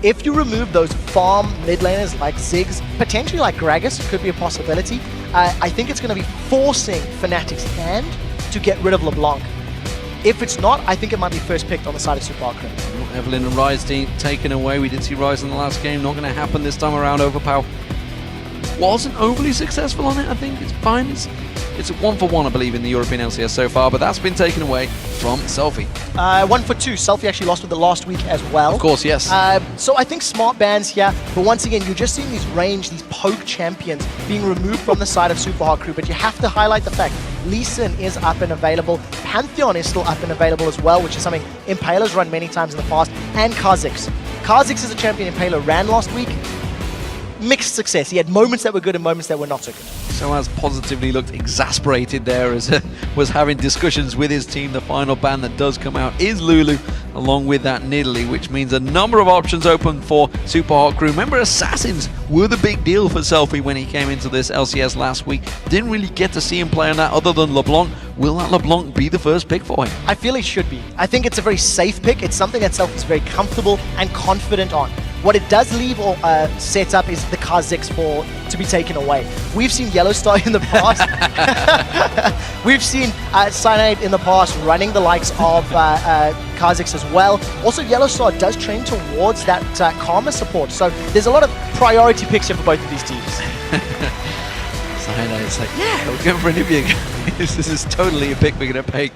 If you remove those farm mid laners like Ziggs, potentially like Gragas, could be a possibility. I think it's going to be forcing Fnatic's hand to get rid of LeBlanc. If it's not, I think it might be first picked on the side of SUPA. Evelyn and Rise taken away. We did see Rise in the last game. Not going to happen this time around. Overpower wasn't overly successful on it. I think it's fine. It's a 1-for-1, I believe, in the European LCS so far, but that's been taken away from Selfie. 1-for-2. Selfie actually lost with the last week as well. Of course, yes. So I think smart bans here, but once again, you're just seeing these range, these poke champions being removed from the side of SUPA crew, but you have to highlight the fact Lee Sin is up and available, Pantheon is still up and available as well, which is something Impaler's run many times in the past, and Kha'Zix. Kha'Zix is a champion Impaler ran last week. Mixed success. He had moments that were good and moments that were not so good. So as positively looked exasperated there as was having discussions with his team. The final ban that does come out is Lulu, along with that Nidalee, which means a number of options open for SUPA crew. Remember, Assassins were the big deal for Selfie when he came into this LCS last week. Didn't really get to see him play on that other than LeBlanc. Will that LeBlanc be the first pick for him? I feel it should be. I think it's a very safe pick. It's something that Selfie's very comfortable and confident on. What it does leave or set up is the Kha'Zix to be taken away. We've seen Yellowstar in the past. We've seen Cyanide in the past running the likes of Kha'Zix as well. Also, Yellowstar does train towards that Karma support. So there's a lot of priority picks here for both of these teams. Cyanide's like, yeah, we're going for Anivia, guys. This is totally a pick we're going to pick.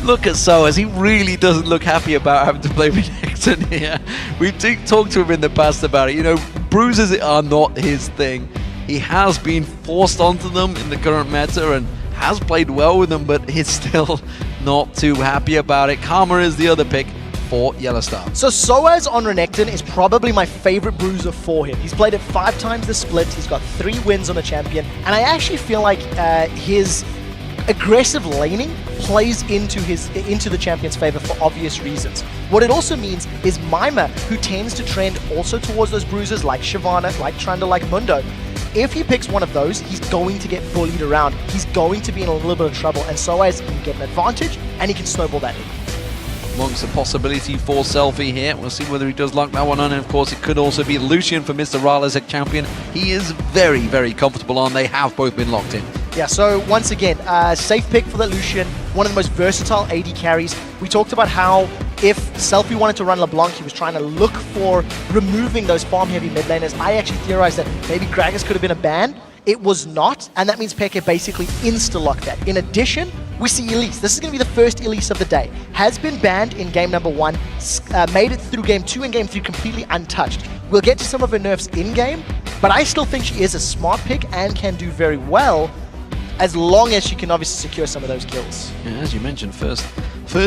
Look at Soaz. He really doesn't look happy about having to play Renekton here. We've talked to him in the past about it. You know, bruises are not his thing. He has been forced onto them in the current meta and has played well with them, but he's still not too happy about it. Karma is the other pick for Yellowstar. So Soaz on Renekton is probably my favorite bruiser for him. He's played it 5 times the split. He's got 3 wins on the champion, and I actually feel like his aggressive laning plays into the champion's favor for obvious reasons. What it also means is Mima, who tends to trend also towards those bruisers like Shyvana, like Trundle, like Mundo. If he picks one of those, he's going to get bullied around. He's going to be in a little bit of trouble, and Soaz can get an advantage, and he can snowball that in. Amongst a possibility for Selfie here. We'll see whether he does lock that one on. And of course, it could also be Lucian for Mr. Ralazek champion. He is very, very comfortable on. They have both been locked in. Yeah, so once again, safe pick for the Lucian, one of the most versatile AD carries. We talked about how if Selfie wanted to run LeBlanc, he was trying to look for removing those farm-heavy mid laners. I actually theorized that maybe Gragas could have been a ban. It was not, and that means Peke basically insta-locked that. In addition, we see Elise. This is going to be the first Elise of the day. Has been banned in game number 1, made it through game 2 and game 3 completely untouched. We'll get to some of her nerfs in-game, but I still think she is a smart pick and can do very well, as long as she can obviously secure some of those kills. Yeah, as you mentioned, first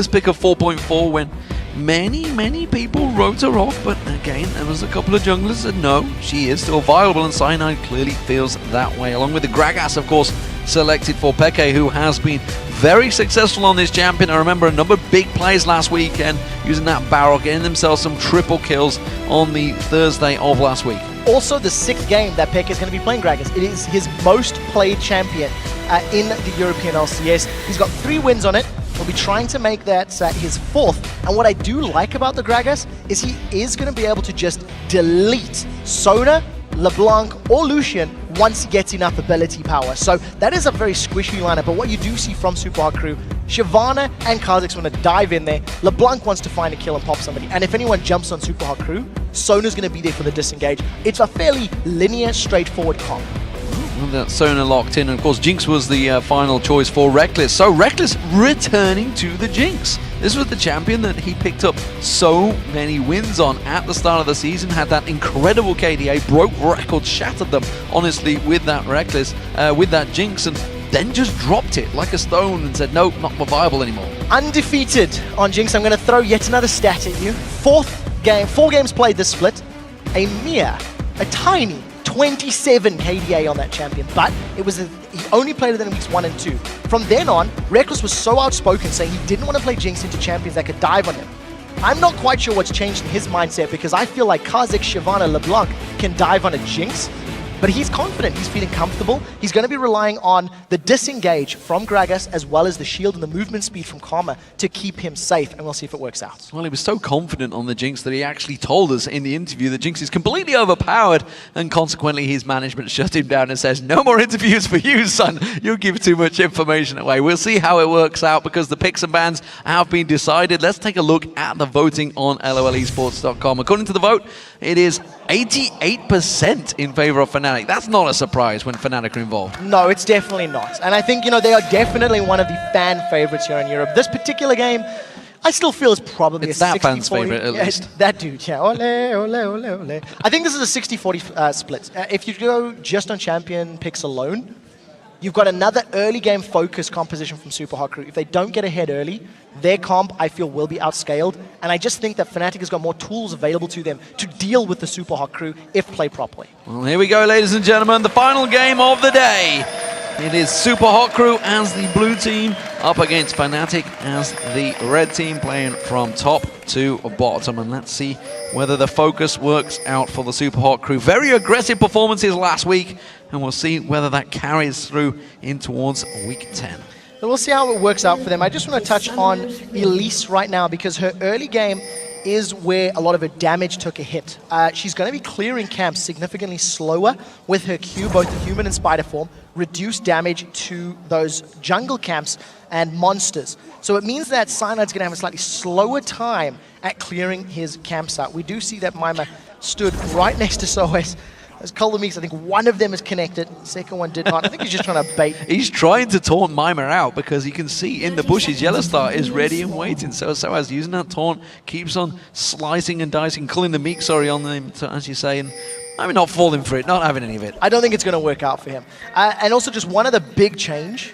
pick of 4.4 when many people wrote her off, but again, there was a couple of junglers that said no, she is still viable, and Cyanide clearly feels that way, along with the Gragas, of course, selected for Peke, who has been very successful on this champion. I remember a number of big plays last weekend using that barrel, getting themselves some triple kills on the Thursday of last week. Also, the 6th game that Peke is going to be playing Gragas. It is his most played champion in the European LCS. He's got 3 wins on it. He'll be trying to make that his 4th. And what I do like about the Gragas is he is going to be able to just delete Sona, LeBlanc, or Lucian once he gets enough ability power. So that is a very squishy lineup. But what you do see from SUPA crew, Shyvana and Kha'Zix want to dive in there. LeBlanc wants to find a kill and pop somebody. And if anyone jumps on SUPA crew, Sona's going to be there for the disengage. It's a fairly linear, straightforward comp. That Sona locked in, and of course Jinx was the final choice for Reckless. So Reckless returning to the Jinx. This was the champion that he picked up so many wins on at the start of the season, had that incredible KDA, broke records, shattered them, honestly, with that Reckless, with that Jinx, and then just dropped it like a stone and said, nope, not viable anymore. Undefeated on Jinx. I'm going to throw yet another stat at you. 4 games played this split, a tiny 27 KDA on that champion, but he only played it in weeks 1 and 2. From then on, Reckless was so outspoken saying he didn't want to play Jinx into champions that could dive on him. I'm not quite sure what's changed in his mindset, because I feel like Kha'Zix, Shyvana, LeBlanc can dive on a Jinx, but he's confident, he's feeling comfortable. He's going to be relying on the disengage from Gragas as well as the shield and the movement speed from Karma to keep him safe, and we'll see if it works out. Well, he was so confident on the Jinx that he actually told us in the interview that Jinx is completely overpowered, and consequently his management shut him down and says, no more interviews for you, son. You give too much information away. We'll see how it works out because the picks and bans have been decided. Let's take a look at the voting on LOLesports.com. According to the vote, it is 88% in favor of Fnatic. That's not a surprise when Fnatic are involved. No, it's definitely not. And I think, you know, they are definitely one of the fan favorites here in Europe. This particular game, I still feel is probably it's a 60-40. That fan's favorite, at least. That dude, yeah. Ole, ole, ole, ole. I think this is a 60-40 split. If you go just on champion picks alone, you've got another early game focus composition from Super Hot Crew. If they don't get ahead early, their comp, I feel, will be outscaled. And I just think that Fnatic has got more tools available to them to deal with the Super Hot Crew if played properly. Well, here we go, ladies and gentlemen. The final game of the day. It is Super Hot Crew as the blue team up against Fnatic as the red team, playing from top to bottom. And let's see whether the focus works out for the Super Hot Crew. Very aggressive performances last week, and we'll see whether that carries through in towards week 10. So we'll see how it works out for them. I just want to touch on Elise right now because her early game is where a lot of her damage took a hit. She's going to be clearing camps significantly slower with her Q, both the human and spider form, reduce damage to those jungle camps and monsters. So it means that Cynide's going to have a slightly slower time at clearing his camps out. We do see that Mima stood right next to SOS. As Colder Meeks, I think one of them is connected, the second one did not. I think he's just trying to bait. He's trying to taunt Mima out because you can see in the bushes Yellowstar is ready and waiting. So as using that taunt, keeps on slicing and dicing, calling the Meek, sorry, on them, as you say, and I'm not falling for it, not having any of it. I don't think it's going to work out for him. And also just one other big change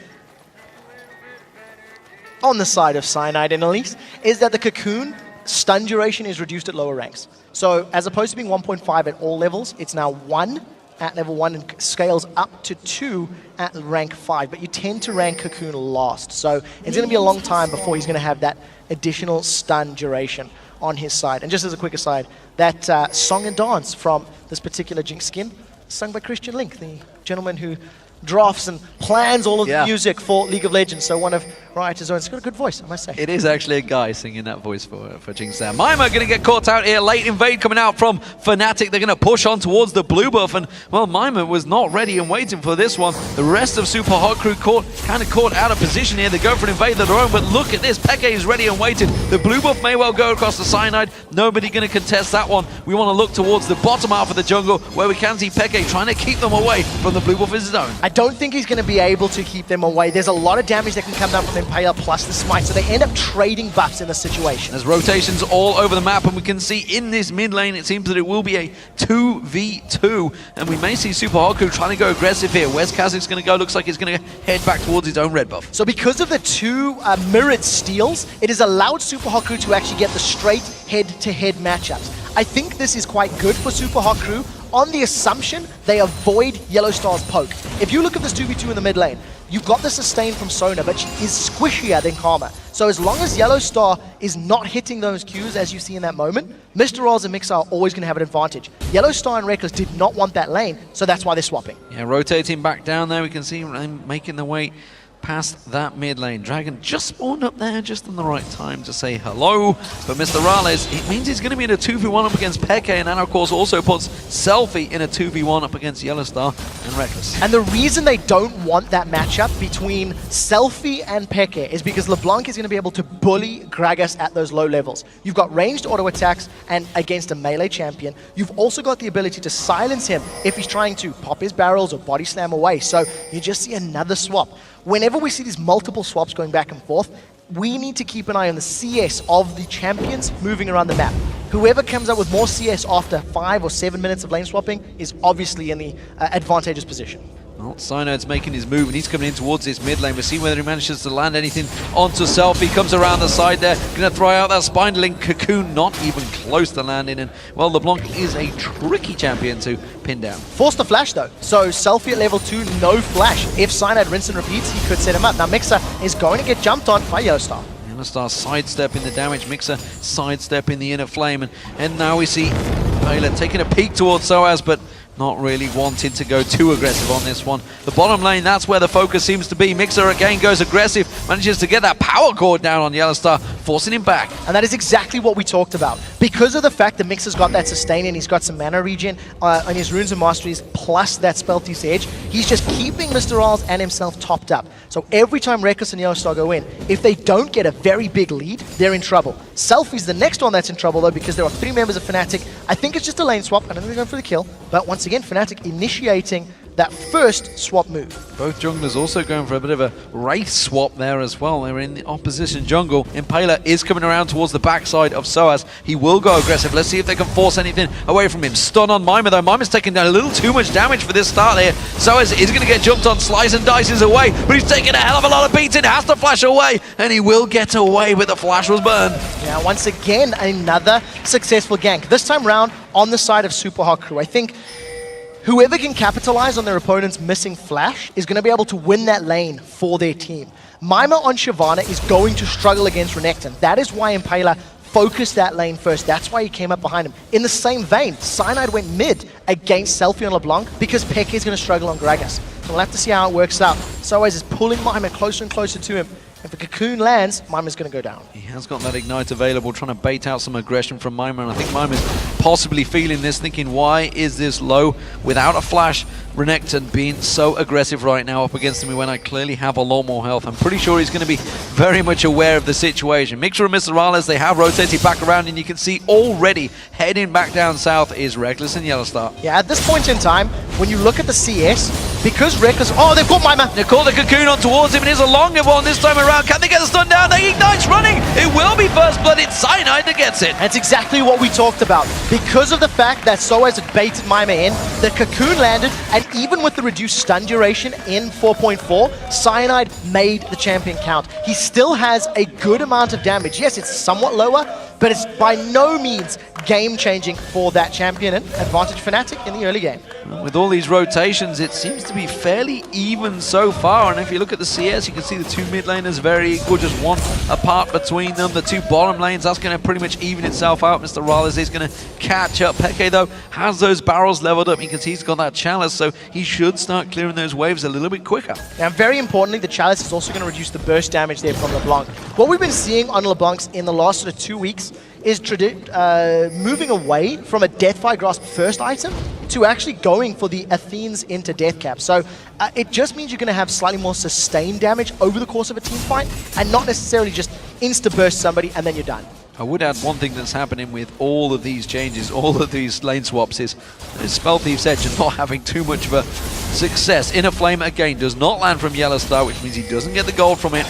on the side of Cyanide and Elise is that the Cocoon stun duration is reduced at lower ranks. So as opposed to being 1.5 at all levels, it's now 1 at level 1 and scales up to 2 at rank 5. But you tend to rank Cocoon last. So it's going to be a long time before he's going to have that additional stun duration on his side. And just as a quick aside, that song and dance from this particular Jinx skin, sung by Christian Link, the gentleman who drafts and plans all of the music for League of Legends. So one of Riot's own. It's got a good voice, I must say. It is actually a guy singing that voice for Jinx there. Mima going to get caught out here. Late invade coming out from Fnatic. They're going to push on towards the blue buff. And, well, Mima was not ready and waiting for this one. The rest of Super Hot Crew kind of caught out of position here. They go for an invade of their own. But look at this. Peke is ready and waiting. The blue buff may well go across the Cyanide. Nobody going to contest that one. We want to look towards the bottom half of the jungle where we can see Peke trying to keep them away from the blue buff of his own. I don't think he's going to be able to keep them away. There's a lot of damage that can come down from Impaler plus the smite, so they end up trading buffs in this situation. There's rotations all over the map, and we can see in this mid lane, it seems that it will be a 2v2, and we may see Super Hot Crew trying to go aggressive here. Where's Kha'Zix's going to go? Looks like he's going to head back towards his own red buff. So because of the two mirrored steals, it has allowed Super Hot Crew to actually get the straight head-to-head matchups. I think this is quite good for Super Hot Crew on the assumption they avoid Yellowstar's poke. If you look at this 2v2 in the mid lane, you've got the sustain from Sona, but she is squishier than Karma. So as long as Yellowstar is not hitting those Qs as you see in that moment, Mr. Oz and Mixer are always going to have an advantage. Yellowstar and Reckless did not want that lane, so that's why they're swapping. Yeah, rotating back down there, we can see them making their way past that mid lane. Dragon just spawned up there just in the right time to say hello. But Mr. Rales, it means he's going to be in a 2v1 up against Peke, and that of course also puts Selfie in a 2v1 up against Yellowstar and Reckless. And the reason they don't want that matchup between Selfie and Peke is because LeBlanc is going to be able to bully Gragas at those low levels. You've got ranged auto attacks and against a melee champion. You've also got the ability to silence him if he's trying to pop his barrels or body slam away. So you just see another swap. Whenever we see these multiple swaps going back and forth, we need to keep an eye on the CS of the champions moving around the map. Whoever comes up with more CS after 5 or 7 minutes of lane swapping is obviously in the advantageous position. Well, Cynode's making his move, and he's coming in towards his mid lane. We'll see whether he manages to land anything onto Selfie. Comes around the side there, going to throw out that Spindling Cocoon, not even close to landing. And, well, LeBlanc is a tricky champion to pin down. Forced the flash, though. So Selfie at level 2, no flash. If Cyanide rinse and repeats, he could set him up. Now Mixer is going to get jumped on by Yellowstar. Yellowstar sidestepping the damage, Mixer sidestepping the inner flame. And now we see Baylor taking a peek towards Soaz, but not really wanting to go too aggressive on this one. The bottom lane, that's where the focus seems to be. Mixer again goes aggressive, manages to get that power cord down on Yellowstar, forcing him back. And that is exactly what we talked about. Because of the fact that Mixer's got that sustain and he's got some mana regen on his runes and masteries, plus that spell thief's edge, he's just keeping Mr. Ralls and himself topped up. So every time Reckless and Yellowstar go in, if they don't get a very big lead, they're in trouble. Selfie's the next one that's in trouble though, because there are 3 members of Fnatic. I think it's just a lane swap. I don't think they're going for the kill. But once again, Fnatic initiating that first swap move. Both junglers also going for a bit of a wraith swap there as well. They're in the opposition jungle. Impaler is coming around towards the backside of Soaz. He will go aggressive. Let's see if they can force anything away from him. Stun on Mima though. Mima's taking down a little too much damage for this start here. Soaz is going to get jumped on. Slice and dices away, but he's taking a hell of a lot of beating. Has to flash away, and he will get away, but the flash was burned. Yeah, once again, another successful gank. This time round on the side of Super Hot Crew. I think whoever can capitalize on their opponent's missing flash is going to be able to win that lane for their team. Mima on Shyvana is going to struggle against Renekton. That is why Impaler focused that lane first. That's why he came up behind him. In the same vein, Cyanide went mid against Selfie on LeBlanc because Peke is going to struggle on Gragas. So we'll have to see how it works out. Soaz is pulling Mima closer and closer to him. If the cocoon lands, Mima's going to go down. He has got that ignite available, trying to bait out some aggression from Mima, and I think Mima's possibly feeling this, thinking, why is this low without a flash? Renekton being so aggressive right now up against me when I clearly have a lot more health. I'm pretty sure he's going to be very much aware of the situation. Mixer and Mr. Rales, they have rotated back around, and you can see already heading back down south is Reckless and Yellowstar. Yeah, at this point in time, when you look at the CS, because Reckless... Oh, they've got Mima! They call the cocoon on towards him, and it's a longer one this time around. Can they get the stun down? They ignite's running! It will be first blood. It's Cyanide that gets it. That's exactly what we talked about. Because of the fact that Soaz had baited Mima in, the cocoon landed, and even with the reduced stun duration in 4.4, Cyanide made the champion count. He still has a good amount of damage. Yes, it's somewhat lower, but it's by no means game-changing for that champion, and advantage Fnatic in the early game. With all these rotations, it seems to be fairly even so far, and if you look at the CS, you can see the 2 mid laners very equal, just 1 apart between them. The 2 bottom lanes, that's going to pretty much even itself out. Mr. Rales is going to catch up. Peke, though, has those barrels leveled up. You can see he's got that chalice, so he should start clearing those waves a little bit quicker. Now, very importantly, the chalice is also going to reduce the burst damage there from LeBlanc. What we've been seeing on LeBlanc's in the last sort of 2 weeks is moving away from a Deathfire Grasp first item to actually going for the Athene's into Death Cap. So it just means you're going to have slightly more sustained damage over the course of a team fight, and not necessarily just insta-burst somebody and then you're done. I would add one thing that's happening with all of these changes, all of these lane swaps, is Spell Thief's Edge and not having too much of a success. Inner Flame again does not land from Yellowstar, which means he doesn't get the gold from it.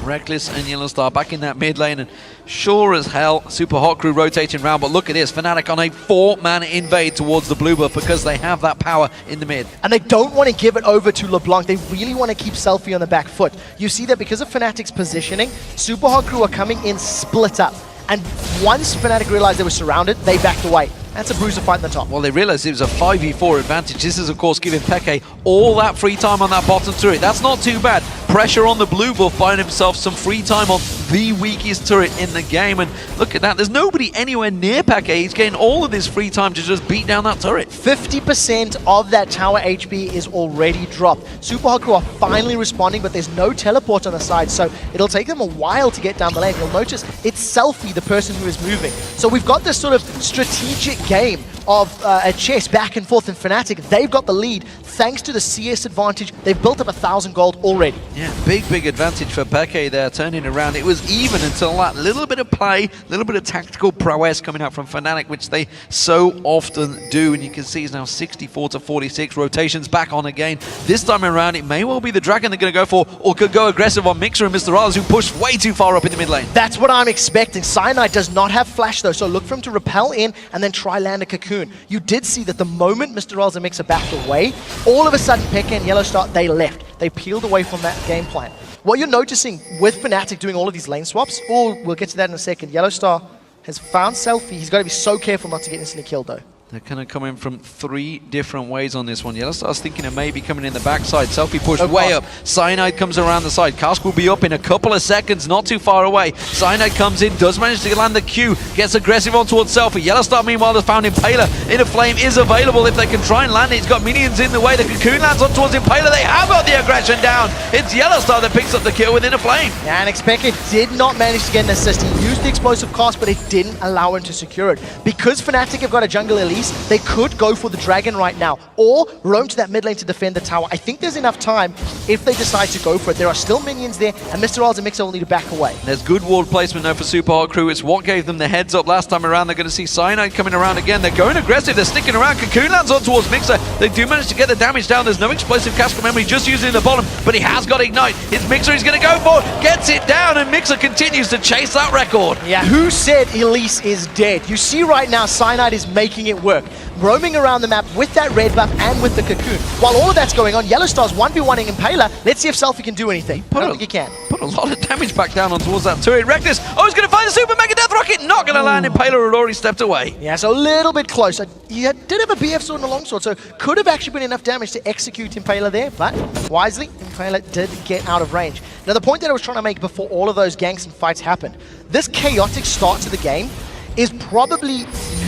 Reckless and Yellowstar back in that mid lane, and sure as hell, Super Hot Crew rotating around, but look at this, Fnatic on a 4-man invade towards the blue buff because they have that power in the mid. And they don't want to give it over to LeBlanc, they really want to keep Selfie on the back foot. You see that because of Fnatic's positioning, Super Hot Crew are coming in split up. And once Fnatic realized they were surrounded, they backed away. That's a bruiser fight in the top. Well, they realized it was a 5v4 advantage. This is, of course, giving Peke all that free time on that bottom turret. That's not too bad. Pressure on the blue buff, buying himself some free time on the weakest turret in the game. And look at that. There's nobody anywhere near Peke. He's getting all of this free time to just beat down that turret. 50% of that tower HP is already dropped. Super Hot Crew are finally responding, but there's no teleport on the side, so it'll take them a while to get down the lane. You'll notice it's Selfie, the person who is moving. So we've got this sort of strategic game of a chess back and forth in Fnatic. They've got the lead thanks to the CS advantage. They've built up 1,000 gold already. Yeah, big advantage for Peke there, turning around. It was even until that little bit of play, little bit of tactical prowess coming out from Fnatic, which they so often do. And you can see it's now 64-46. Rotations back on again. This time around, it may well be the Dragon they're going to go for, or could go aggressive on Mixer and Mr. Rales, who pushed way too far up in the mid lane. That's what I'm expecting. Cyanide does not have flash though, so look for him to repel in and then try land a cocoon. You did see that the moment Mr. Rales and Mixer backed away, all of a sudden Peke and Yellowstar, they left. They peeled away from that game plan. What you're noticing with Fnatic doing all of these lane swaps, we'll get to that in a second. Yellowstar has found Selfie. He's got to be so careful not to get instantly killed though. They're kind of coming from 3 different ways on this one. Yellowstar's thinking of maybe coming in the backside. Selfie pushed way up. Cyanide comes around the side. Cask will be up in a couple of seconds, not too far away. Cyanide comes in, does manage to land the Q, gets aggressive on towards Selfie. Yellowstar, meanwhile, has found Impaler. Inner Flame is available if they can try and land it. He's got minions in the way. The Cocoon lands on towards Impaler. They have got the aggression down. It's Yellowstar that picks up the kill with Inner Flame. Yeah, and Xpeke did not manage to get an assist. He used the explosive cast, but it didn't allow him to secure it. Because Fnatic have got a jungle Elise, they could go for the dragon right now, or roam to that mid lane to defend the tower. I think there's enough time if they decide to go for it. There are still minions there, and Mr. Ralls and Mixer will need to back away. There's good ward placement now for Super Hot Crew. It's what gave them the heads up last time around. They're going to see Cyanide coming around again. They're going aggressive. They're sticking around. Cocoon lands on towards Mixer. They do manage to get the damage down. There's no explosive cast from memory, just using the bottom, but he has got Ignite. It's Mixer he's going to go for. Gets it down, and Mixer continues to chase that record. Yeah, who said Elise is dead? You see right now, Cyanide is making it work. Roaming around the map with that red buff and with the Cocoon. While all of that's going on, Yellowstar's 1v1ing Impaler. Let's see if Selfie can do anything. I don't think he can. Put a lot of damage back down on towards that turret. Reckless. Oh, he's going to find a super mega death rocket. Not going to land. Impaler had already stepped away. Yeah, so a little bit close. He did have a BF sword and a longsword, so could have actually been enough damage to execute Impaler there, but wisely, Impaler did get out of range. Now, the point that I was trying to make before all of those ganks and fights happened, this chaotic start to the game is probably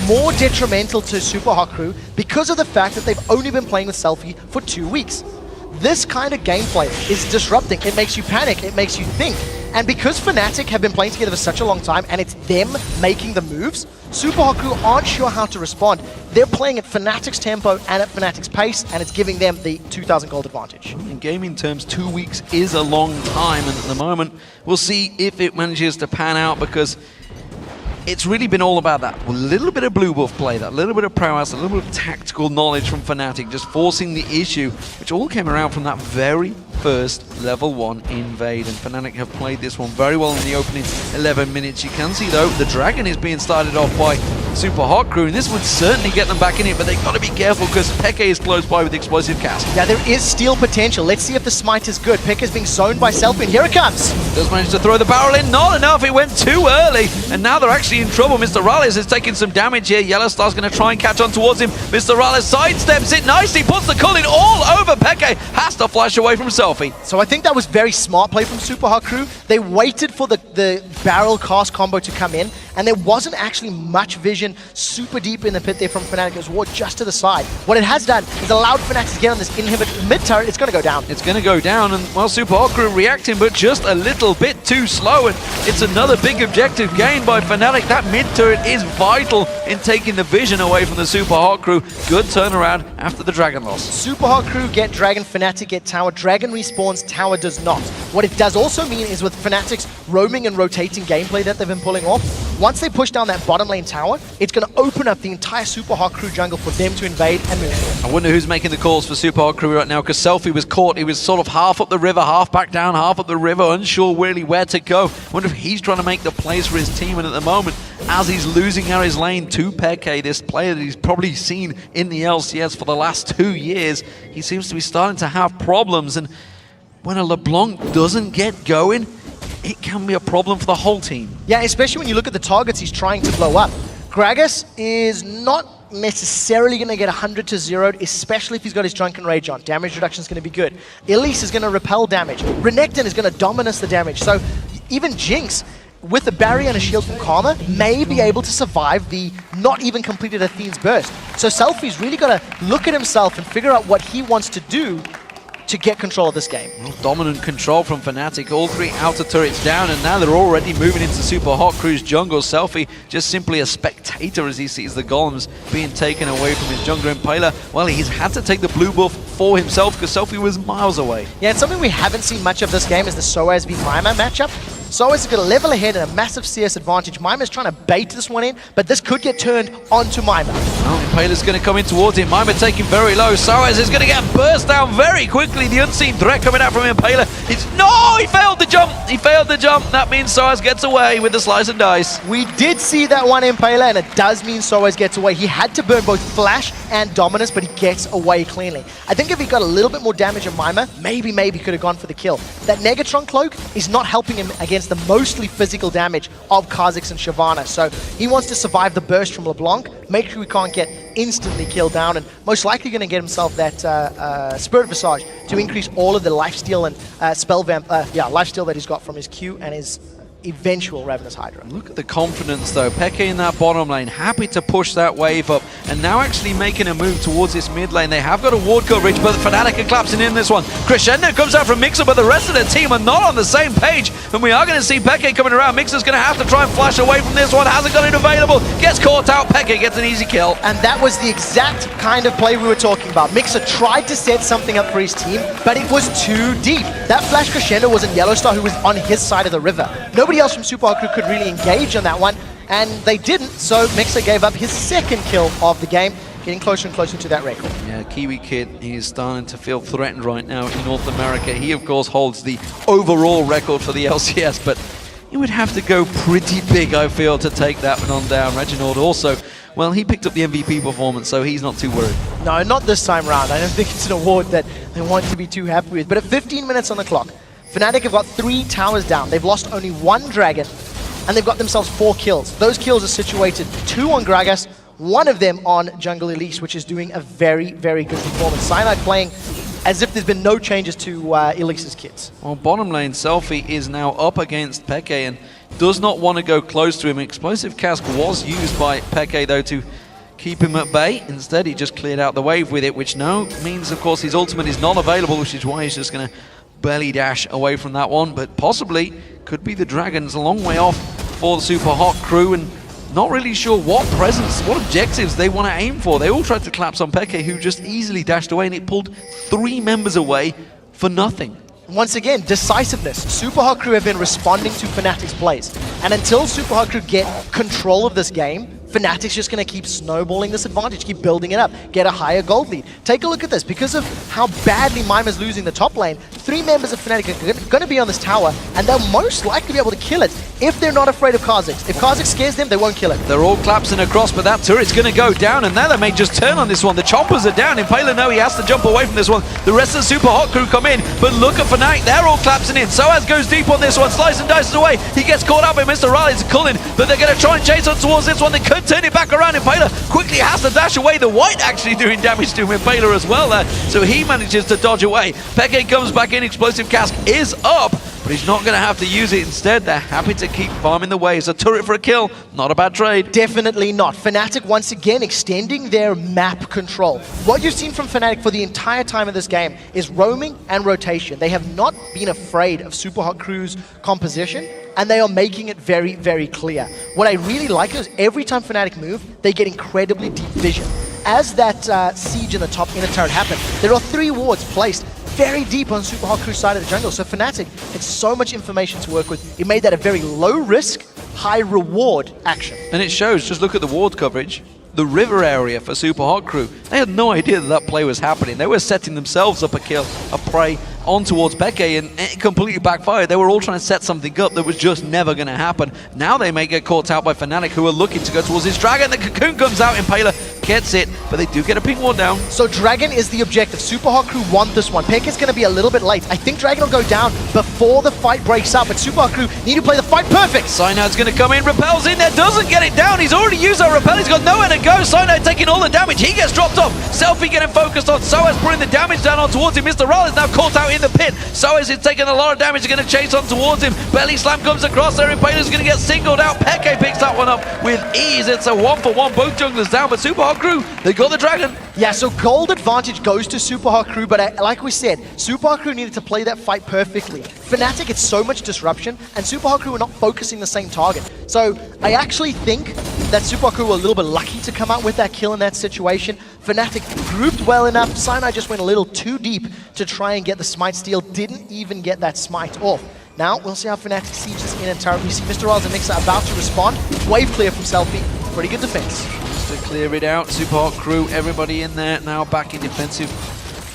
more detrimental to Super Hot Crew because of the fact that they've only been playing with Selfie for 2 weeks. This kind of gameplay is disrupting. It makes you panic, it makes you think. And because Fnatic have been playing together for such a long time and it's them making the moves, Super Hot Crew aren't sure how to respond. They're playing at Fnatic's tempo and at Fnatic's pace, and it's giving them the 2,000 gold advantage. In gaming terms, 2 weeks is a long time, and at the moment, we'll see if it manages to pan out, because it's really been all about that little bit of blue buff play, that little bit of prowess, a little bit of tactical knowledge from Fnatic, just forcing the issue, which all came around from that very first level 1 invade. And Fnatic have played this one very well in the opening 11 minutes. You can see, though, the dragon is being started off by Super Hot Crew, and this would certainly get them back in it, but they've got to be careful because Peke is close by with the explosive cast. Yeah, there is steal potential. Let's see if the smite is good. Peke is being zoned by Selfie, and here it comes. Does manage to throw the barrel in, not enough, it went too early, and now they're actually in trouble. Mr. Rallis is taking some damage here. Yellowstar's going to try and catch on towards him. Mr. Rallis sidesteps it nicely, puts the culling all over Peke, has to flash away from Selfie. So I think that was very smart play from Super Hot Crew. They waited for the barrel cast combo to come in, and there wasn't actually much vision super deep in the pit there from Fnatic. It was ward just to the side. What it has done is allowed Fnatic to get on this inhibit mid-turret. It's going to go down. It's going to go down, and well, Super Hot Crew reacting, but just a little bit too slow, and it's another big objective gained by Fnatic. That mid-turret is vital in taking the vision away from the Super Hot Crew. Good turnaround after the dragon loss. Super Hot Crew get dragon, Fnatic get tower. Dragon respawns, tower does not. What it does also mean is with Fnatic's roaming and rotating gameplay that they've been pulling off, once they push down that bottom lane tower, it's going to open up the entire Super Hot Crew jungle for them to invade and move. I wonder who's making the calls for Super Hot Crew right now, because Selfie was caught. He was sort of half up the river, half back down, half up the river, unsure really where to go. I wonder if he's trying to make the plays for his team, and at the moment, as he's losing out his lane to Peke, this player that he's probably seen in the LCS for the last 2 years, he seems to be starting to have problems, and when a LeBlanc doesn't get going, it can be a problem for the whole team. Yeah, especially when you look at the targets he's trying to blow up. Gragas is not necessarily going to get 100 to 0, especially if he's got his Drunken Rage on. Damage reduction is going to be good. Elise is going to repel damage. Renekton is going to dominate the damage. So even Jinx, with a barrier and a shield from Karma, may be able to survive the not even completed Athene's burst. So Selfie's really got to look at himself and figure out what he wants to do to get control of this game. Well, dominant control from Fnatic. All 3 outer turrets down, and now they're already moving into Super Hot Crew's jungle. Selfie just simply a spectator as he sees the golems being taken away from his jungler Impaler. Well, he's had to take the blue buff for himself because Selfie was miles away. Yeah, it's something we haven't seen much of this game is the Soaz v Mima matchup. Soaz has got a level ahead and a massive CS advantage. Mima's trying to bait this one in, but this could get turned onto Mima. Well, Impaler's going to come in towards him. Mima taking very low. Soaz is going to get burst down very quickly. The unseen threat coming out from Impaler. No, he failed the jump. He failed the jump. That means Soaz gets away with the slice and dice. We did see that one Impaler, and it does mean Soaz gets away. He had to burn both Flash and Dominus, but he gets away cleanly. I think if he got a little bit more damage on Mima, maybe could have gone for the kill. That Negatron cloak is not helping him against the mostly physical damage of Kha'Zix and Shyvana. So he wants to survive the burst from LeBlanc, make sure he can't get instantly killed down, and most likely going to get himself that Spirit Visage to increase all of the lifesteal and lifesteal that he's got from his Q and his eventual Ravenous Hydra. Look at the confidence though. Peke in that bottom lane, happy to push that wave up, and now actually making a move towards this mid lane. They have got a ward coverage, but Fnatic are collapsing in this one. Crescendo comes out from Mixer, but the rest of the team are not on the same page, and we are going to see Peke coming around. Mixer's going to have to try and flash away from this one, hasn't got it available, gets caught out, Peke gets an easy kill. And that was the exact kind of play we were talking about. Mixer tried to set something up for his team, but it was too deep. That flash Crescendo was in Yellowstar, who was on his side of the river. Nobody else from SUPA Crew could really engage on that one, and they didn't, so Mixer gave up his second kill of the game, getting closer and closer to that record. Yeah, Kiwi Kid, he is starting to feel threatened right now in North America. He, of course, holds the overall record for the LCS, but he would have to go pretty big, I feel, to take that one on down. Reginald also, well, he picked up the MVP performance, so he's not too worried. No, not this time round. I don't think it's an award that they want to be too happy with. But at 15 minutes on the clock, Fnatic have got 3 towers down. They've lost only 1 dragon, and they've got themselves 4 kills. Those kills are situated 2 on Gragas, 1 of them on Jungle Elise, which is doing a very, very good performance. Cyanide playing as if there's been no changes to Elise's kits. Well, bottom lane, Selfie is now up against Peke and does not want to go close to him. Explosive Cask was used by Peke, though, to keep him at bay. Instead, he just cleared out the wave with it, which now means, of course, his ultimate is not available, which is why he's just going to belly dash away from that one, but possibly could be the Dragons a long way off for the Super Hot crew, and not really sure what presence, what objectives they want to aim for. They all tried to collapse on Peke, who just easily dashed away, and it pulled 3 members away for nothing. Once again, decisiveness. Super Hot Crew have been responding to Fnatic's plays, and until Super Hot Crew get control of this game, Fnatic's just going to keep snowballing this advantage, keep building it up, get a higher gold lead. Take a look at this. Because of how badly Mima's losing the top lane, 3 members of Fnatic are going to be on this tower, and they'll most likely be able to kill it if they're not afraid of Kha'Zix. If Kha'Zix scares them, they won't kill it. They're all collapsing across, but that turret's going to go down, and now they may just turn on this one. The choppers are down. Impaler, no, he has to jump away from this one. The rest of the Super Hot Crew come in, but look at Fnatic. They're all collapsing in. Soaz goes deep on this one, slice and dices away. He gets caught up by Mr. Riley's culling, but they're going to try and chase on towards this one. They could turn it back around. Impaler quickly has to dash away. The white actually doing damage to Impaler as well there, so he manages to dodge away. Peke comes back in. Explosive Cask is up, but he's not going to have to use it. Instead, they're happy to keep farming the waves. A turret for a kill, not a bad trade. Definitely not. Fnatic once again extending their map control. What you've seen from Fnatic for the entire time of this game is roaming and rotation. They have not been afraid of Super Hot Crew's composition, and they are making it very, very clear. What I really like is every time Fnatic move, they get incredibly deep vision. As that siege in the top inner turret happened, there are 3 wards placed very deep on Super Hot Crew's side of the jungle. So Fnatic had so much information to work with. It made that a very low risk, high reward action. And it shows, just look at the ward coverage. The river area for Super Hot Crew, they had no idea that that play was happening. They were setting themselves up a kill, a prey on towards Peke, and it completely backfired. They were all trying to set something up that was just never going to happen. Now they may get caught out by Fnatic, who are looking to go towards this dragon. The cocoon comes out, Impaler gets it, but they do get a ping ward down. So Dragon is the objective. Super Hot Crew want this one. Peke is going to be a little bit late. I think Dragon will go down before the fight breaks up, but Super Hot Crew need to play the fight perfect. Cynide's going to come in, repels in there, doesn't get it down. He's already used that repel, he's got nowhere to go. Cyanide taking all the damage, he gets dropped off. Selfie getting focused on Soaz, putting the damage down on towards him. Mr. Rall is now caught out in the pit. Soaz is taking a lot of damage, they're going to chase on towards him. Belly slam comes across there, Impaler's going to get singled out. Peke picks that one up with ease. It's a 1-for-1, both junglers down, but Super Hot Crew, they got the dragon. Yeah, so gold advantage goes to Super Hot Crew, but like we said, Super Hot Crew needed to play that fight perfectly. Fnatic, it's so much disruption, and Super Hot Crew are not focusing the same target. So I actually think that Super Hot Crew were a little bit lucky to come out with that kill in that situation. Fnatic grouped well enough. Cyanide just went a little too deep to try and get the smite steal. Didn't even get that smite off. Now, we'll see how Fnatic sieges in and turret. We see Mr. Riles and Mixer about to respond. Wave clear from Selfie. Pretty good defense. Just to clear it out, Super Hot Crew, everybody in there now back in defensive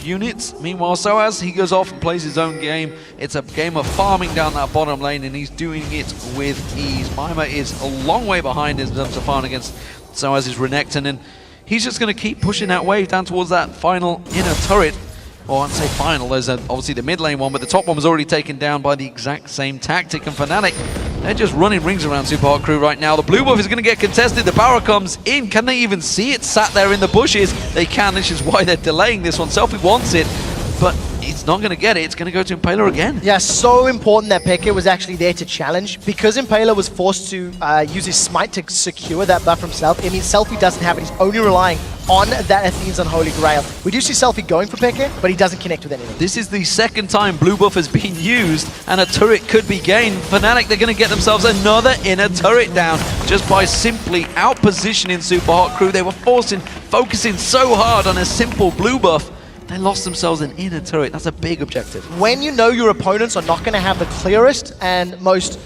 units. Meanwhile, Soaz, he goes off and plays his own game. It's a game of farming down that bottom lane, and he's doing it with ease. Mima is a long way behind in terms of farming against Soaz's Renekton, and he's just going to keep pushing that wave down towards that final inner turret. Or I'd say final, there's obviously the mid lane one, but the top one was already taken down by the exact same tactic. And Fnatic, they're just running rings around Super Hot Crew right now. The blue buff is going to get contested. The power comes in. Can they even see it sat there in the bushes? They can. This is why they're delaying this one. Selfie wants it, but it's not going to get it. It's going to go to Impaler again. Yeah, so important that Peke was actually there to challenge. Because Impaler was forced to use his smite to secure that buff from Selfie, it means Selfie doesn't have it. He's only relying on that Athene's Unholy Grail. We do see Selfie going for Peke, but he doesn't connect with anything. This is the second time blue buff has been used and a turret could be gained. Fnatic, they're going to get themselves another inner turret down just by simply out-positioning Super Hot Crew. They were focusing so hard on a simple blue buff. They lost themselves an inner turret. That's a big objective. When you know your opponents are not going to have the clearest and most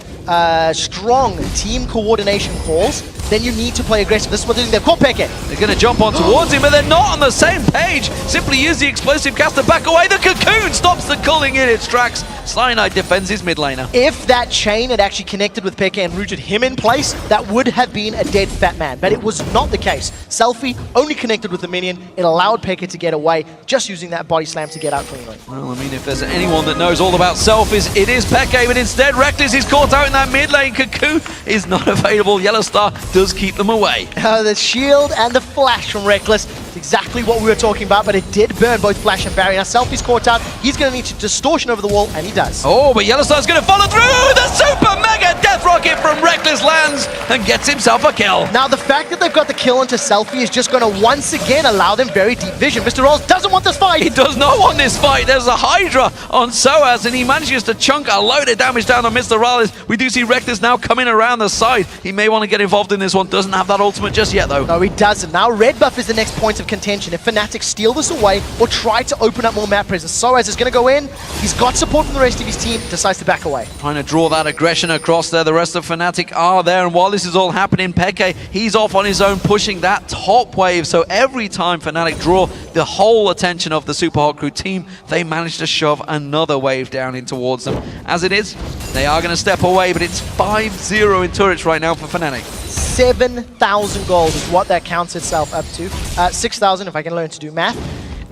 strong team coordination calls, then you need to play aggressive. This is what they're doing. They've caught Peke. They're going to jump on towards him, but they're not on the same page. Simply use the explosive cast to back away. The cocoon stops the culling in its tracks. Cyanide defends his mid laner. If that chain had actually connected with Peke and rooted him in place, that would have been a dead fat man. But it was not the case. Selfie only connected with the minion. It allowed Peke to get away, just using that body slam to get out cleanly. Well, I mean, if there's anyone that knows all about selfies, it is Peke, but instead Reckless is caught out in that mid lane. Cocoon is not available. Yellow Star does keep them away. The shield and the flash from Reckless, it's exactly what we were talking about, but it did burn both flash and barrier. Now Selfie's caught out. He's going to need to distortion over the wall, and he does. Oh, but Yellow Star's going to follow through. The super mega death rocket from Reckless lands and gets himself a kill. Now the fact that they've got the kill onto Selfie is just going to once again allow them very deep vision. Mr. Rolls doesn't want this fight. He does not want this fight. There's a Hydra on Soaz, and he manages to chunk a load of damage down on Mr. Rallis. We do see Reckless now coming around the side. He may want to get involved in this one. Doesn't have that ultimate just yet, though. No, he doesn't. Now red buff is the next point of contention. If Fnatic steal this away or try to open up more map presence, Soaz is going to go in. He's got support from the rest of his team. Decides to back away. Trying to draw that aggression across there. The rest of Fnatic are there, and while this is all happening, Peke, he's off on his own, pushing that top wave. So every time Fnatic draw the whole attention of the Super Hot Crew team, they manage to shove another wave down in towards them. As it is, they are going to step away, but it's 5-0 in turrets right now for Fnatic. 7,000 gold is what that counts itself up to. 6,000 if I can learn to do math.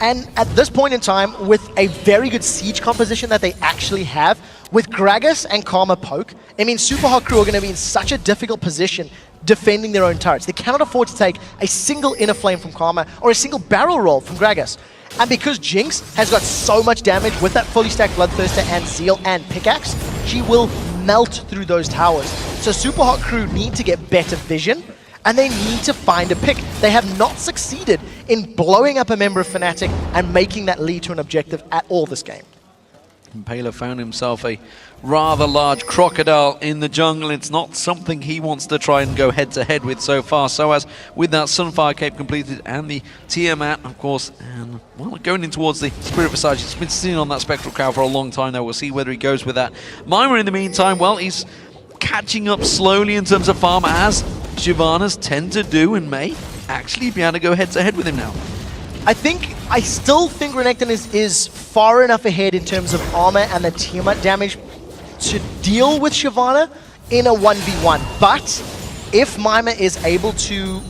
And at this point in time, with a very good siege composition that they actually have, with Gragas and Karma poke, I mean, Super Hot Crew are going to be in such a difficult position defending their own turrets. They cannot afford to take a single inner flame from Karma or a single barrel roll from Gragas. And because Jinx has got so much damage with that fully stacked Bloodthirster and Zeal and Pickaxe, she will melt through those towers. So Super Hot Crew need to get better vision, and they need to find a pick. They have not succeeded in blowing up a member of Fnatic and making that lead to an objective at all this game. Impaler found himself a rather large crocodile in the jungle. It's not something he wants to try and go head-to-head with so far. So as with that Sunfire Cape completed and the Tiamat, of course, and well, going in towards the Spirit Visage. He's been sitting on that Spectral Cow for a long time now. We'll see whether he goes with that. Mima, in the meantime, well, he's catching up slowly in terms of farm, as Shyvana's tend to do, and may actually be able to go head-to-head with him now. I still think Renekton is far enough ahead in terms of armor and the Tiamat damage to deal with Shyvana in a 1v1. But if Mima is able to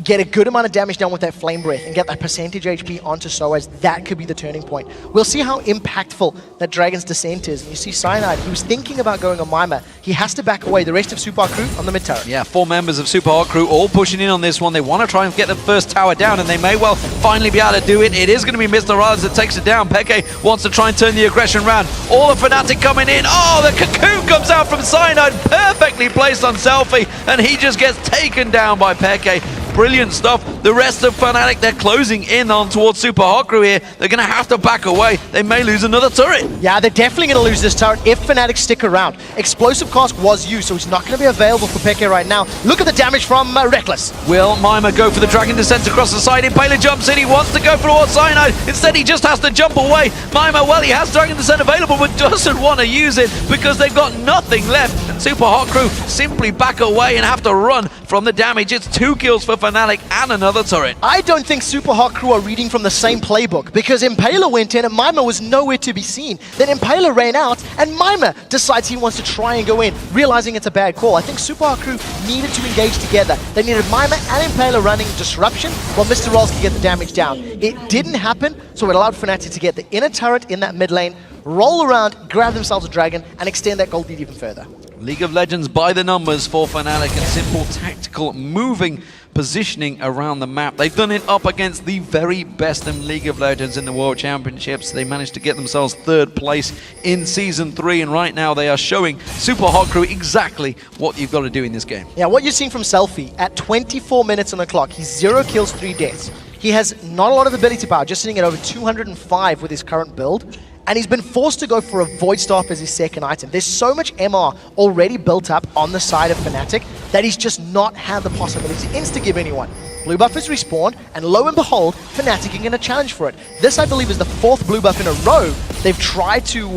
get a good amount of damage done with that Flame Breath and get that percentage HP onto Soaz, that could be the turning point. We'll see how impactful that Dragon's Descent is. And you see Cyanide, he was thinking about going on Mima. He has to back away. The rest of Super Hot Crew on the mid turret. Yeah, 4 members of Super Hot Crew all pushing in on this one. They want to try and get the first tower down, and they may well finally be able to do it. It is going to be Mr. Rallis that takes it down. Peke wants to try and turn the aggression round. All of Fnatic coming in. Oh, the cocoon comes out from Cyanide, perfectly placed on Selfie, and he just gets taken down by Peke. Brilliant stuff. The rest of Fnatic, they're closing in on towards Super Hot Crew here. They're going to have to back away. They may lose another turret. Yeah, they're definitely going to lose this turret if Fnatic stick around. Explosive Cask was used, so it's not going to be available for Peke right now. Look at the damage from Reckless. Will Mima go for the Dragon Descent across the side? Impaler jumps in. He wants to go for towards Cyanide. Instead, he just has to jump away. Mima, well, he has Dragon Descent available, but doesn't want to use it because they've got nothing left. And Super Hot Crew simply back away and have to run from the damage. It's 2 kills for Fnatic and another another turret. I don't think Super Hot Crew are reading from the same playbook, because Impaler went in and Mima was nowhere to be seen. Then Impaler ran out and Mima decides he wants to try and go in, realizing it's a bad call. I think Super Hot Crew needed to engage together. They needed Mima and Impaler running disruption while Mr. Rolls could get the damage down. It didn't happen, so it allowed Fnatic to get the inner turret in that mid lane, roll around, grab themselves a dragon, and extend that gold lead even further. League of Legends by the numbers for Fnatic, and simple tactical moving positioning around the map. They've done it up against the very best in League of Legends in the World Championships. They managed to get themselves 3rd place in Season 3, and right now they are showing Super Hot Crew exactly what you've got to do in this game. Yeah, what you're seeing from Selfie, at 24 minutes on the clock, he's 0 kills, 3 deaths. He has not a lot of ability power, just sitting at over 205 with his current build. And he's been forced to go for a Void Staff as his second item. There's so much MR already built up on the side of Fnatic that he's just not had the possibility to insta-give anyone. Blue buff is respawned, and lo and behold, Fnatic are going to challenge for it. This, I believe, is the 4th blue buff in a row they've tried to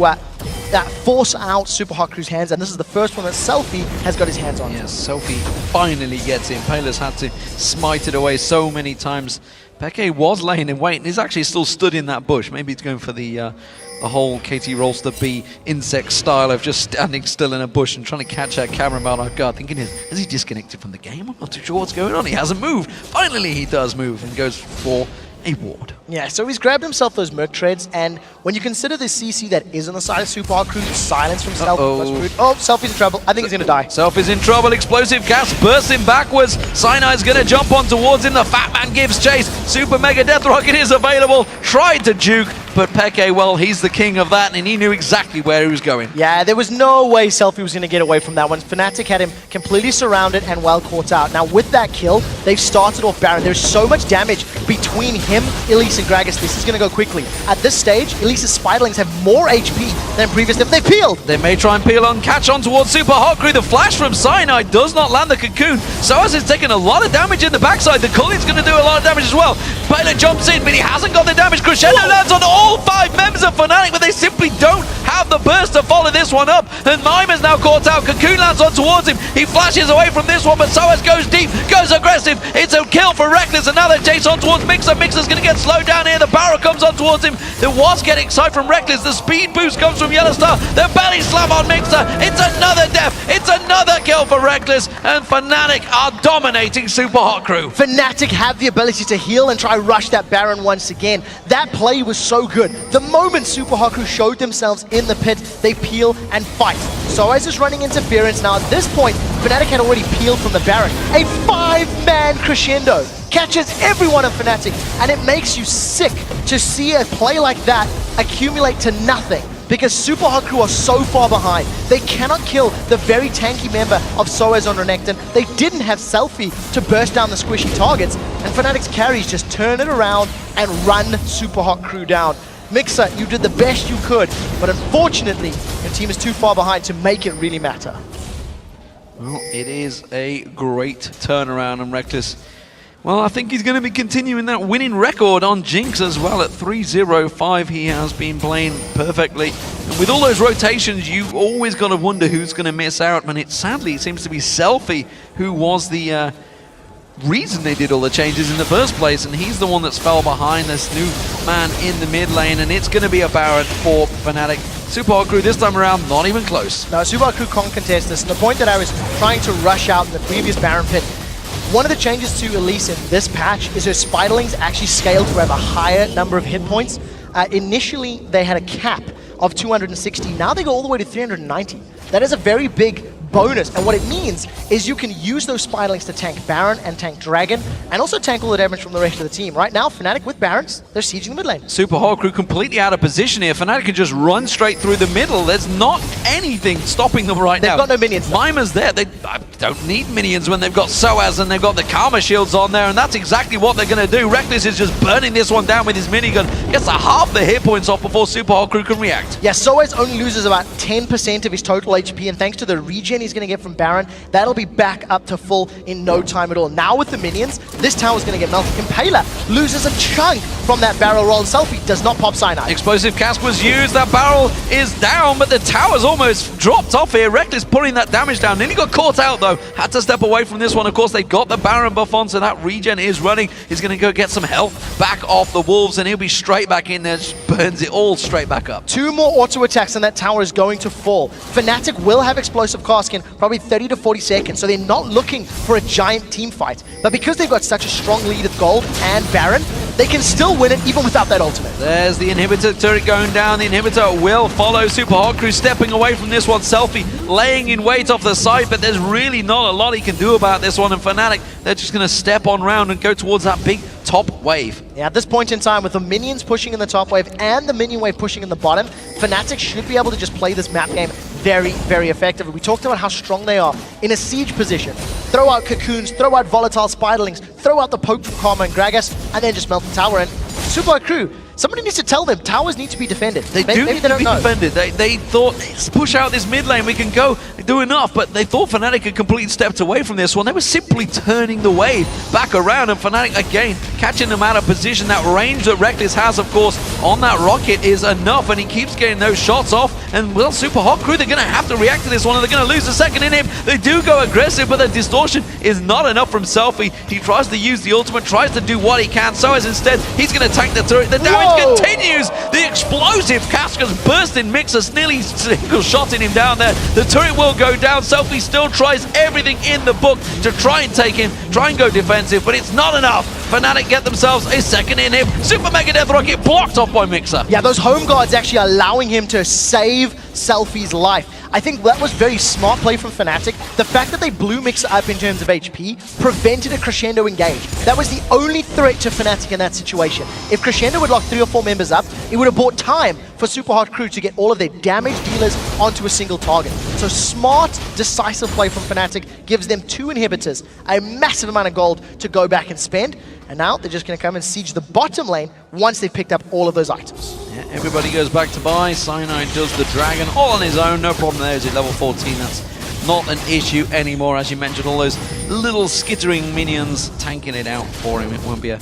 force out Super Hot Crew's hands, and this is the first one that Selfie has got his hands on. Yes, Selfie finally gets in. Paler's had to smite it away so many times. Peke was laying in wait, and he's actually still stood in that bush. Maybe he's going for the whole KT Rolster B insect style of just standing still in a bush and trying to catch that camera out of guard, thinking, has he disconnected from the game? I'm not too sure what's going on. He hasn't moved. Finally, he does move and goes for a ward. Yeah, so he's grabbed himself those Merc Treads, and when you consider the CC that is on the side of Super Hot Crew, the silence from Selfie. Oh, Selfie's in trouble. I think he's going to die. Selfie's in trouble. Explosive gas bursts him backwards. Cynide's going to jump on towards him. The Fat Man gives chase. Super Mega Death Rocket is available. Tried to juke, but Peke, well, he's the king of that, and he knew exactly where he was going. Yeah, there was no way Selfie was going to get away from that one. Fnatic had him completely surrounded and well caught out. Now, with that kill, they've started off Baron. There's so much damage between him, Elise, and Gragas. This is going to go quickly. At this stage, Elise's Spiderlings have more HP than previously. They peeled! They may try and peel on, catch on towards Super Hot Crew. The flash from Cyanide does not land the cocoon. Soaz is taking a lot of damage in the backside. The Cullin's going to do a lot of damage as well. Baylor jumps in, but he hasn't got the damage. Crescendo lands on all 5 members of Fnatic, but they simply don't have the burst to follow this one up. And Mimer's now caught out. Cocoon lands on towards him. He flashes away from this one, but Soaz goes deep, goes aggressive. It's a kill for Reckless. Another chase on towards Mixer. Mixer's going to get slowed down here. The barrel comes on towards him. There was getting excited from Reckless. The speed boost comes from Yellowstar. The belly slam on Mixer. It's another death. It's another kill for Reckless. And Fnatic are dominating Super Hot Crew. Fnatic have the ability to heal and try rush that Baron once again. That play was so good. The moment Super Hot Crew showed themselves in the pit, they peel and fight. Soaz is running interference. Now at this point, Fnatic had already peeled from the Baron. A 5-man crescendo catches everyone of Fnatic, and it makes you sick to see a play like that accumulate to nothing, because Super Hot Crew are so far behind. They cannot kill the very tanky member of Soaz on Renekton. They didn't have Selfie to burst down the squishy targets, and Fnatic's carries just turn it around and run Super Hot Crew down. Mixer, you did the best you could, but unfortunately, your team is too far behind to make it really matter. Well, it is a great turnaround, and Reckless, well, I think he's going to be continuing that winning record on Jinx as well. At 3-0-5, he has been playing perfectly. And with all those rotations, you always got to wonder who's going to miss out. And sadly, it seems to be Selfie who was the reason they did all the changes in the first place. And he's the one that's fell behind this new man in the mid lane. And it's going to be a Baron for Fnatic. Super Hot Crew this time around, not even close. No, Super Hot Crew can't contest this. And the point that I was trying to rush out in the previous Baron pit, one of the changes to Elise in this patch is her Spiderlings actually scale to have a higher number of hit points. Initially, they had a cap of 260. Now they go all the way to 390. That is a very big bonus, and what it means is you can use those Spiderlings to tank Baron and tank Dragon, and also tank all the damage from the rest of the team. Right now, Fnatic with Barons, they're sieging the mid lane. Super Hot Crew completely out of position here. Fnatic can just run straight through the middle. There's not anything stopping them right now. They've got no minions. Mimer's there. They don't need minions when they've got Soaz and they've got the Karma shields on there, and that's exactly what they're going to do. Reckless is just burning this one down with his minigun. Gets a half the hit points off before Super Hot Crew can react. Yeah, Soaz only loses about 10% of his total HP, and thanks to the regen he's going to get from Baron, that'll be back up to full in no time at all. Now with the minions, this tower's going to get melted. Impaler loses a chunk from that barrel roll. Selfie does not pop Cyanide. Explosive cast was used, that barrel is down, but the tower's almost dropped off here. Reckless putting that damage down. Nearly got caught out though. Had to step away from this one. Of course, they've got the Baron buff on, so that regen is running. He's going to go get some health back off the Wolves, and he'll be straight back in there. Just burns it all straight back up. 2 more auto attacks and that tower is going to fall. Fnatic will have explosive cast in probably 30 to 40 seconds, so they're not looking for a giant team fight. But because they've got such a strong lead of gold and Baron, they can still win it even without that ultimate. There's the inhibitor turret going down. The inhibitor will follow. Super Hot Crew stepping away from this one. Selfie laying in wait off the side, but there's really not a lot he can do about this one. And Fnatic, they're just going to step on round and go towards that big top wave. Yeah, at this point in time, with the minions pushing in the top wave and the minion wave pushing in the bottom, Fnatic should be able to just play this map game very, very effectively. We talked about how strong they are in a siege position. Throw out cocoons, throw out volatile spiderlings, throw out the poke from Karma and Gragas, and then just melt the tower in. Super Crew, somebody needs to tell them towers need to be defended. Maybe they don't know. Defended. They thought, let's push out this mid lane, we can go do enough, but they thought Fnatic had completely stepped away from this one. They were simply turning the wave back around, and Fnatic again catching them out of position. That range that Reckless has, of course, on that rocket is enough, and he keeps getting those shots off. And well, Super Hot Crew, they're going to have to react to this one, and they're going to lose a second in him. They do go aggressive, but the distortion is not enough from Selfie. He tries to use the ultimate, tries to do what he can. So as instead, he's going to tank the turret. The damage continues. The explosive cast has burst in Mixers, nearly single shotting him down there. The turret will go down. Selfie still tries everything in the book to try and take him, try and go defensive, but it's not enough. Fnatic get themselves a second in him. Super Mega Death Rocket blocked off by Mixer. Yeah, those home guards actually allowing him to save Selfie's life. I think that was very smart play from Fnatic. The fact that they blew Mixer up in terms of HP prevented a Crescendo engage. That was the only threat to Fnatic in that situation. If Crescendo would lock 3 or 4 members up, it would have bought time for Super Hot Crew to get all of their damage dealers onto a single target. So smart, decisive play from Fnatic gives them 2 inhibitors, a massive amount of gold to go back and spend. And now they're just going to come and siege the bottom lane once they've picked up all of those items. Yeah, everybody goes back to buy. Cyanide does the dragon all on his own. No problem there. Is at level 14. That's not an issue anymore. As you mentioned, all those little skittering minions tanking it out for him. It won't be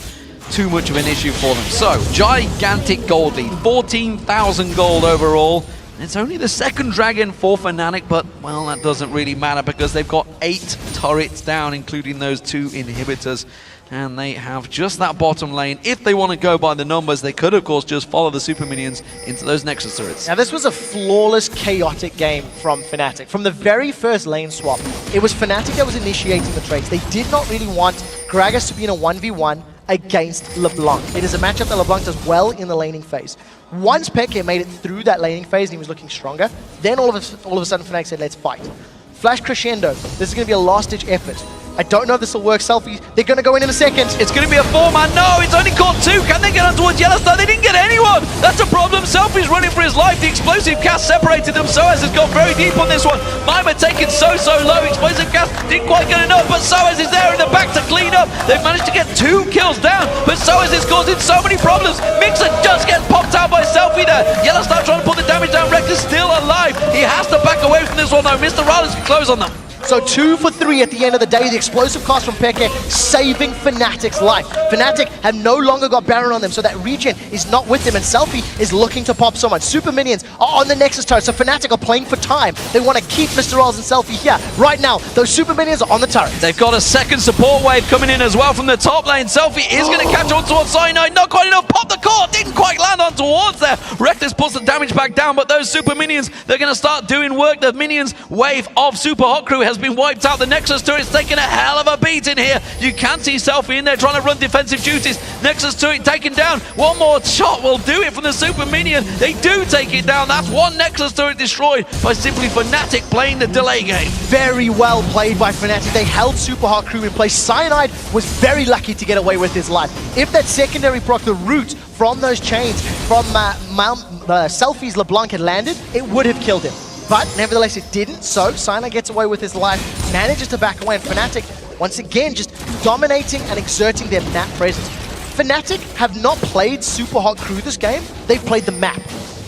too much of an issue for them. So, gigantic gold lead. 14,000 gold overall. It's only the second dragon for Fnatic, but, well, that doesn't really matter because they've got 8 turrets down, including those 2 inhibitors. And they have just that bottom lane. If they want to go by the numbers, they could, of course, just follow the super minions into those Nexus turrets. Now, this was a flawless, chaotic game from Fnatic. From the very first lane swap, it was Fnatic that was initiating the trades. They did not really want Gragas to be in a 1v1 against LeBlanc. It is a matchup that LeBlanc does well in the laning phase. Once Peke made it through that laning phase and he was looking stronger, then all of a sudden Fnatic said, let's fight. Flash Crescendo. This is going to be a last-ditch effort. I don't know if this will work. Selfie, they're going to go in a second. It's going to be a 4-man. No, it's only caught 2. Can they get on towards Yellowstone? They didn't get anyone. That's a problem. Selfie's running for his life. The explosive cast separated them. Soaz has gone very deep on this one. Mima taken so low. Explosive cast didn't quite get enough, but Soaz is there in the back to clean up. They've managed to get 2 kills down, but Soaz is causing so many problems. Mixer just gets popped out by Selfie there. Yellowstone trying to put the damage down. Reckless still alive. He has to back away from this one though. Mr. Rollins can close on them. So 2 for 3 at the end of the day. The explosive cast from Peke saving Fnatic's life. Fnatic have no longer got Baron on them, so that regen is not with them, and Selfie is looking to pop so much. Super minions are on the Nexus turret, so Fnatic are playing for time. They want to keep Mr. Rolls and Selfie here. Right now, those super minions are on the turret. They've got a second support wave coming in as well from the top lane. Selfie is going to catch on towards Cyanide. Not quite enough. Pop the core. Didn't quite land on towards there. Reckless puts the damage back down, but those super minions, they're going to start doing work. The minions wave of Super Hot Crew has been wiped out. The Nexus turret's taking a hell of a beat in here. You can see Selfie in there trying to run defensive duties. Nexus turret taken down. One more shot will do it from the super minion. They do take it down. That's 1 Nexus turret destroyed by simply Fnatic playing the delay game. Very well played by Fnatic. They held Super Hot Crew in place. Cyanide was very lucky to get away with his life. If that secondary proc, the root from those chains from Selfie's LeBlanc had landed, it would have killed him. But nevertheless, it didn't, so Cyanide gets away with his life, manages to back away, and Fnatic, once again, just dominating and exerting their map presence. Fnatic have not played Super Hot Crew this game, they've played the map.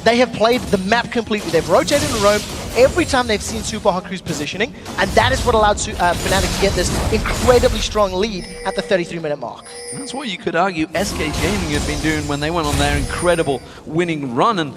They have played the map completely. They've rotated and roamed, every time they've seen Super Hot Crew's positioning, and that is what allowed Fnatic to get this incredibly strong lead at the 33-minute mark. That's what you could argue SK Gaming had been doing when they went on their incredible winning run and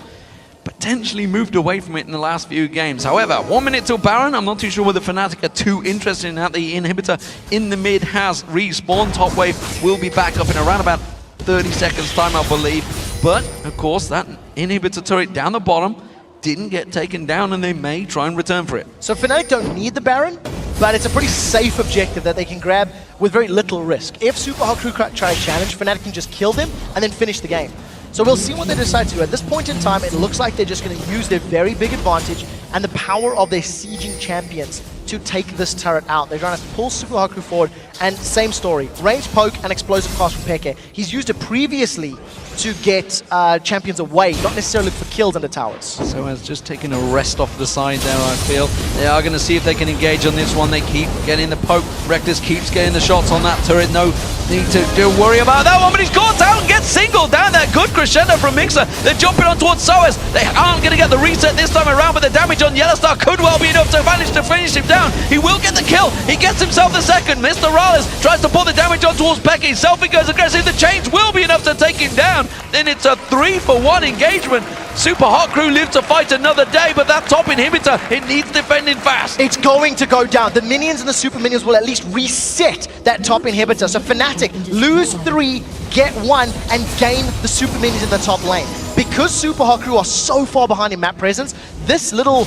potentially moved away from it in the last few games. However, 1 minute till Baron. I'm not too sure whether Fnatic are too interested in that. The inhibitor in the mid has respawned. Top wave will be back up in around about 30 seconds time, I believe. But, of course, that inhibitor turret down the bottom didn't get taken down, and they may try and return for it. So Fnatic don't need the Baron, but it's a pretty safe objective that they can grab with very little risk. If Super Hot Crew try to challenge, Fnatic can just kill them and then finish the game. So we'll see what they decide to do. At this point in time, it looks like they're just going to use their very big advantage and the power of their sieging champions to take this turret out. They're trying to pull Super Hot Crew forward, and same story. Range poke and explosive cast from Peke. He's used it previously to get champions away, not necessarily for kills under towers. So as just taking a rest off the side there, I feel. They are going to see if they can engage on this one. They keep getting the poke. Reckless keeps getting the shots on that turret. No need to worry about that one, but he's caught out and gets singled down there. Good crescendo from Mixer. They're jumping on towards Soas. They aren't going to get the reset this time around, but the damage on Yellowstar could well be enough to manage to finish him down. He will get the kill. He gets himself the second. Mr. Rales tries to pull the damage on towards Pecky. Selfie goes aggressive. The change will be enough to take him down. Then it's a 3-for-1 engagement. Super Hot Crew live to fight another day, but that top inhibitor, it needs defending fast. It's going to go down. The minions and the super minions will at least reset that top inhibitor. So Fnatic lose 3, get 1, and gain the super minions in the top lane. Because Super Hot Crew are so far behind in map presence, this little,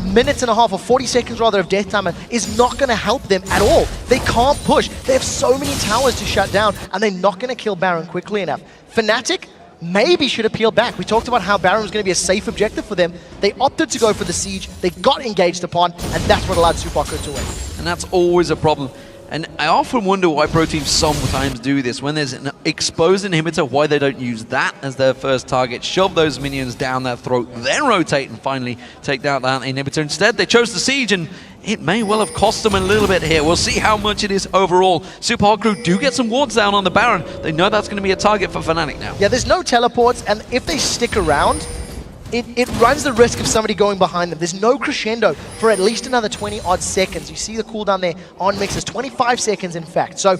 minute and a half or 40 seconds rather of death timer is not going to help them at all. They can't push. They have so many towers to shut down, and they're not going to kill Baron quickly enough. Fnatic maybe should have peeled back. We talked about how Baron was going to be a safe objective for them. They opted to go for the siege. They got engaged upon, and that's what allowed Super Hot Crew to win. And that's always a problem. And I often wonder why pro teams sometimes do this. When there's an exposed inhibitor, why they don't use that as their first target, shove those minions down their throat, then rotate and finally take down that inhibitor. Instead, they chose the siege, and it may well have cost them a little bit here. We'll see how much it is overall. Super Hot Crew do get some wards down on the Baron. They know that's going to be a target for Fnatic now. Yeah, there's no teleports, and if they stick around, it runs the risk of somebody going behind them. There's no crescendo for at least another 20-odd seconds. You see the cooldown there on Mixers, 25 seconds in fact. So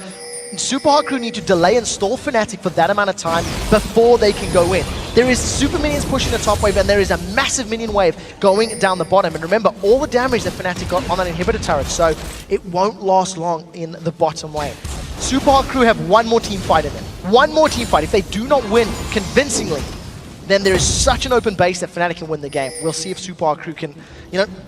Super Hot Crew need to delay and stall Fnatic for that amount of time before they can go in. There is super minions pushing the top wave, and there is a massive minion wave going down the bottom. And remember, all the damage that Fnatic got on that inhibitor turret, so it won't last long in the bottom lane. Super Hot Crew have one more team fight in them. One more team fight. If they do not win convincingly, then there is such an open base that Fnatic can win the game. We'll see if Super Hot Crew can,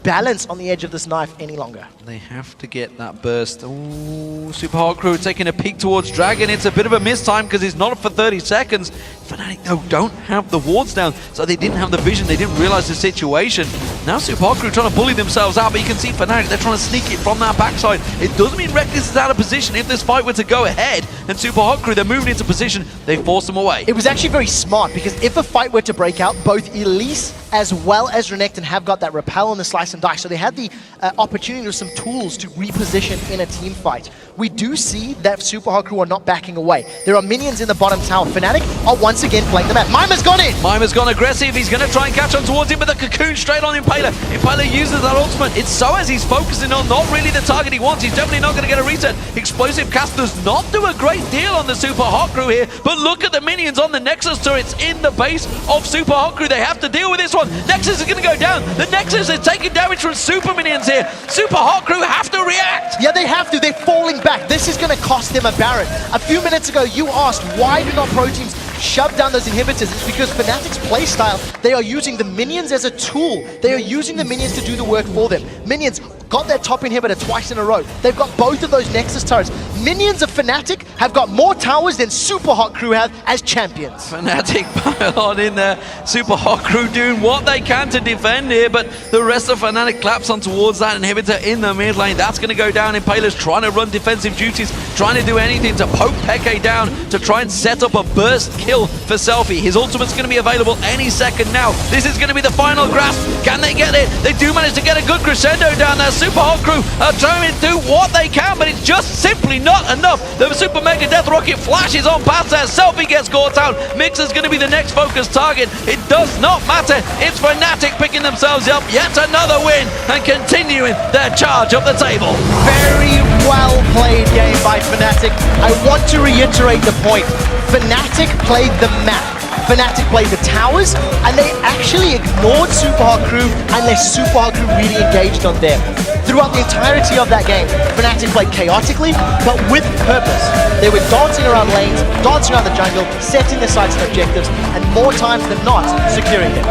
balance on the edge of this knife any longer. They have to get that burst. Ooh, Super Hot Crew taking a peek towards Dragon. It's a bit of a miss time because he's not up for 30 seconds. Fnatic, though, don't have the wards down, so they didn't have the vision. They didn't realize the situation. Now Super Hot Crew trying to bully themselves out, but you can see Fnatic, they're trying to sneak it from that backside. It doesn't mean Reckless is out of position. If this fight were to go ahead, and Super Hot Crew, they're moving into position, they force them away. It was actually very smart, because if a fight were to break out, both Elise as well as Renekton have got that repel and the slice and dice, so they had the opportunity with some tools to reposition in a team fight. We do see that Super Hot Crew are not backing away. There are minions in the bottom tower. Fnatic are once again playing the map. Mimer's gone in! Mimer's gone aggressive. He's going to try and catch on towards him, but the cocoon straight on Impaler. Impaler uses that ultimate. It's Soas he's focusing on, not really the target he wants. He's definitely not going to get a reset. Explosive cast does not do a great deal on the Super Hot Crew here, but look at the minions on the Nexus turrets in the base of Super Hot Crew. They have to deal with this one. Nexus is going to go down. The Nexus is taking damage from super minions here. Super Hot Crew have to react. Yeah, they have to. They're falling back. This is going to cost them a Baron. A few minutes ago, you asked, why do not pro teams shove down those inhibitors? It's because Fnatic's playstyle, they are using the minions as a tool. They are using the minions to do the work for them. Minions got their top inhibitor twice in a row. They've got both of those Nexus turrets. Minions of Fnatic have got more towers than Super Hot Crew have as champions. Fnatic pile on in there. Super Hot Crew doing what they can to defend here, but the rest of Fnatic claps on towards that inhibitor in the mid lane. That's going to go down. Impaler's trying to run defensive duties, trying to do anything to poke Peke down to try and set up a burst kill for Selfie. His ultimate's going to be available any second now. This is going to be the final grasp. Can they get it? They do manage to get a good crescendo down there. Super Hot crew are trying to do what they can, but it's just simply not enough. The Super Mega Death Rocket flashes on past there. Selfie gets caught out. Mixer's going to be the next focus target. It does not matter. It's Fnatic picking themselves up yet another win and continuing their charge up the table. Very well played game by Fnatic. I want to reiterate the point. Fnatic played the map. Fnatic played the towers, and they actually ignored Super Hot Crew unless Super Hot Crew really engaged on them. Throughout the entirety of that game, Fnatic played chaotically, but with purpose. They were dancing around lanes, dancing around the jungle, setting their sights and objectives, and more times than not, securing them.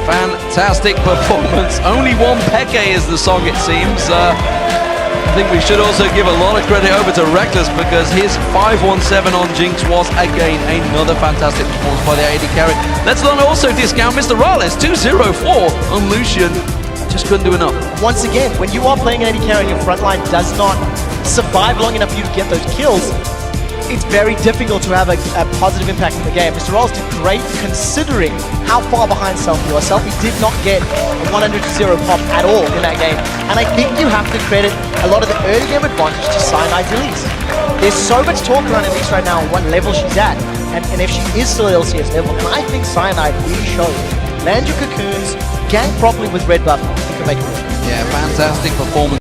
Fantastic performance. Only one Peke is the song, it seems. I think we should also give a lot of credit over to Reckless because his 517 on Jinx was again another fantastic performance by the AD carry. Let's not also discount Mr. Rales, 204 on Lucian. Just couldn't do enough. Once again, when you are playing an AD carry and your front line does not survive long enough for you to get those kills, it's very difficult to have a positive impact in the game. Mr. Rolls did great considering how far behind Selfie was. Selfie did not get a 100-0 pop at all in that game. And I think you have to credit a lot of the early game advantage to Cyanide's Elise. There's so much talk around Elise right now on what level she's at, and if she is still at LCS level. And I think Cyanide really showed. Land your cocoons, gank properly with red buff, you can make it work. Yeah, fantastic performance.